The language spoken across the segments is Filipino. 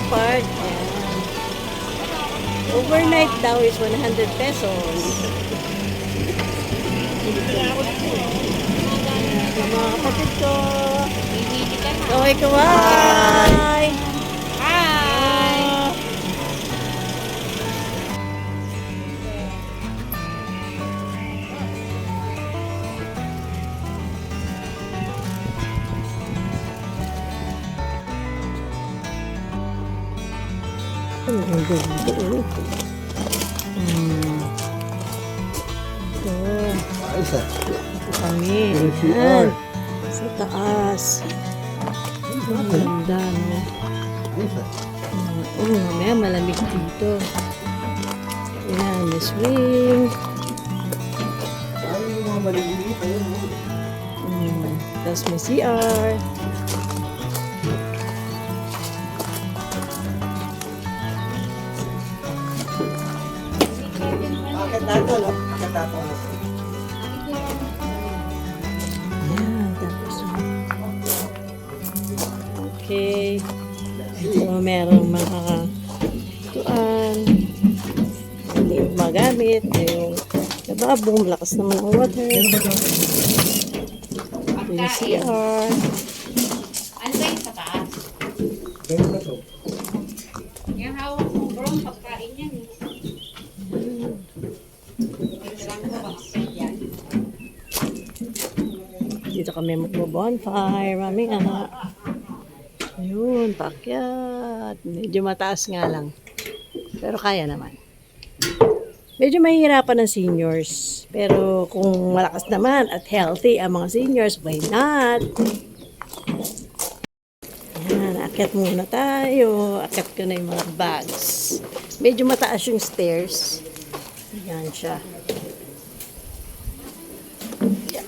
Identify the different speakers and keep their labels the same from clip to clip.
Speaker 1: Park. Ayan. Overnight daw is 100 pesos. Yung mga kapatid ko. Kaway kaway!
Speaker 2: Hi!
Speaker 1: Ang ganda dito. Ito. Ito kami. Ayan. Sa taas. Ang ganda, no? Mamaya malamig dito. Ayan, may swing. Tapos may CR. Ayan, tapos okay. So, merong mga tuan. Hindi yung magamit. Yung lababo, malakas naman ang water. Yung CR.
Speaker 2: Ano ba yung sa taas? Yung hawak mo bro, pagkain yan eh.
Speaker 1: Dito kami magbo-bonfire. Mami nga. Ayun, paakyat. Medyo mataas nga lang. Pero kaya naman. Medyo mahihirapan ng seniors. Pero kung malakas naman at healthy ang mga seniors, why not? Ayan, akyat muna tayo. Akyat ko na yung mga bags. Medyo mataas yung stairs. Ayan siya. Yeah.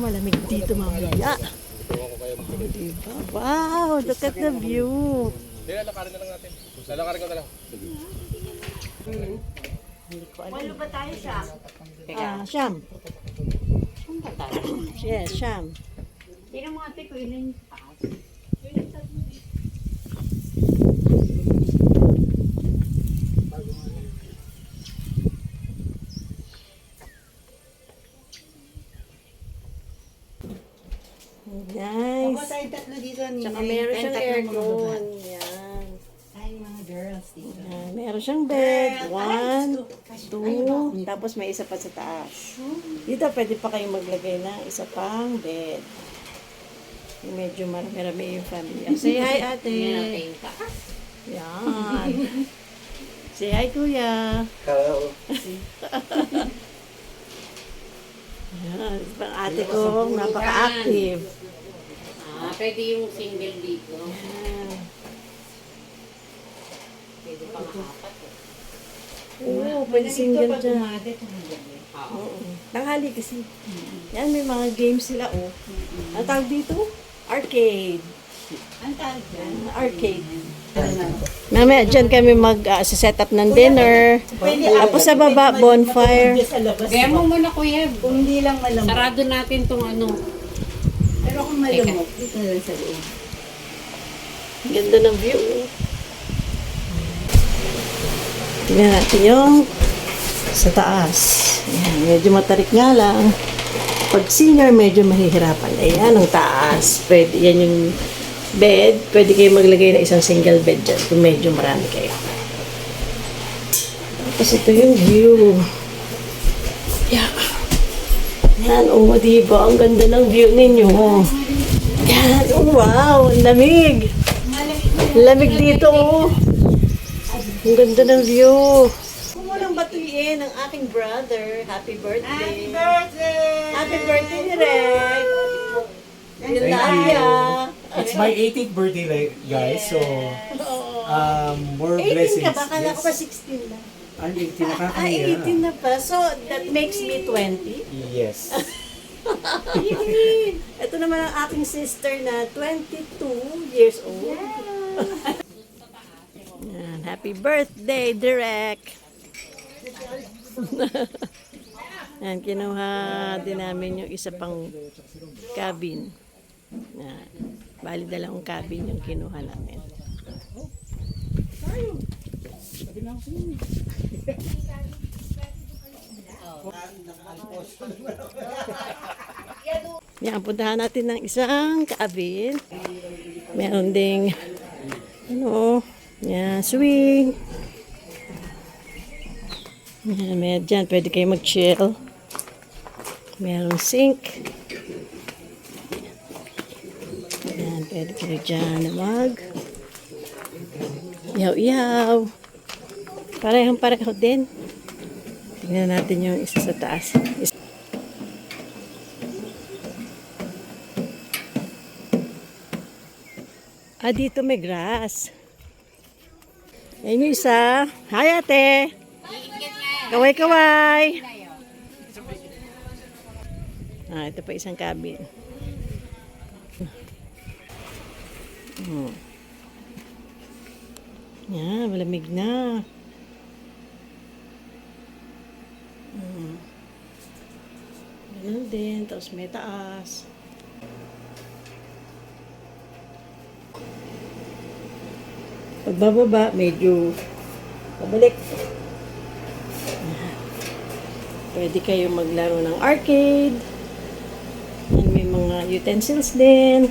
Speaker 1: Malamig dito mamaya. Oh, diba? Wow, look at the view.
Speaker 3: Hindi, lalakarin na lang natin. Lalakarin ko na lang.
Speaker 2: Walo ba tayo siya?
Speaker 1: Siyam.
Speaker 2: Saan ba tayo?
Speaker 1: Yes, siyam.
Speaker 2: Hindi na mga ate ko ilan yung taas.
Speaker 1: Nice.
Speaker 4: Ako tayo tatlo dito ni.
Speaker 1: Tsaka meron siyang aircon. Yan.
Speaker 4: Ay, mga girls dito.
Speaker 1: Yan. Meron siyang bed. 1, 2. Tapos may isa pa sa taas. Dito pwede pa kayong maglagay ng isa pang bed. Medyo marami-rami yung family. Say hi, ate.
Speaker 2: Yung taas.
Speaker 1: Yan. Say hi, kuya.
Speaker 3: Hello.
Speaker 1: Yan. Pang ate ko, napaka-active.
Speaker 2: Pwede yung single dito.
Speaker 1: Yan.
Speaker 2: Pwede pang apat eh.
Speaker 1: Oo, pwede single dyan.
Speaker 2: Oo.
Speaker 1: Oo. Tanghali kasi. Yan, may mga games sila, oh. Ang tawag dito? Arcade.
Speaker 4: Ang tawag dyan.
Speaker 1: Arcade. Mamaya, dyan kami mag-set up ng dinner. Tapos sa baba, bonfire.
Speaker 4: Sa labas.
Speaker 2: Demo mo na kuya.
Speaker 4: Kung hindi lang malamok.
Speaker 2: Sarado natin tong ano.
Speaker 4: Pero kung malamok, dito na lang sa loob.
Speaker 1: Ganda ng view. Tingnan natin yung sa taas. Ayan, medyo matarik nga lang. Pag senior, medyo mahihirapan. Ayan, ang taas. Pwede, yan yung bed. Pwede kayo maglagay ng isang single bed dyan kung medyo marami kayo. Tapos ito yung view. Yeah. Yan, oh, diba? Ang ganda ng view ninyo. Yan, oh, wow, ang lamig. Lamig dito, oh. Ang ganda ng view. Kung walang batuin ang aking brother, happy birthday.
Speaker 4: Happy birthday!
Speaker 1: Happy birthday ni Rek. Yung
Speaker 5: Thank
Speaker 1: Nadia.
Speaker 5: It's my 18th birthday, guys. So, more
Speaker 1: 18
Speaker 5: blessings.
Speaker 1: ka ba? Kala ko pa 16 na.
Speaker 5: I'm 18, nakakahiya.
Speaker 1: Ay, 18 na pa. So, that makes me 20.
Speaker 5: Yes.
Speaker 1: Ito naman ang aking sister na 22 years old. Yan. Yan, happy birthday, Direk! Yan, kinuha din namin yung isa pang cabin. Yan. Bali dalawang cabin yung kinuha namin. Yan, puntahan natin ng isang cabin. Meron ding yan, swing. Yan, meron dyan. Pwede kayo mag-chill. Meron sink. Yan, pwede kayo dyan na yaw-yaw. Parehong-pareho din. Tingnan natin yung isa sa taas. Dito may grass. Ayan yung isa. Hi, ate. Kaway-kaway. Ito pa isang cabin. Yan, malamig na. Ganun din. Tapos may taas. Pagbababa, medyo pabalik. Pwede kayo maglaro ng arcade. And may mga utensils din.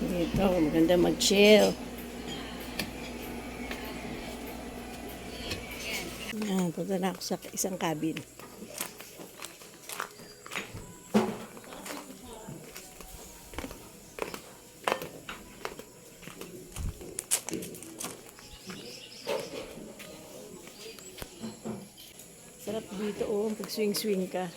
Speaker 1: Dito, maganda mag-chill. Yan, punta na ako sa isang cabin. Sarap dito pag swing-swing ka.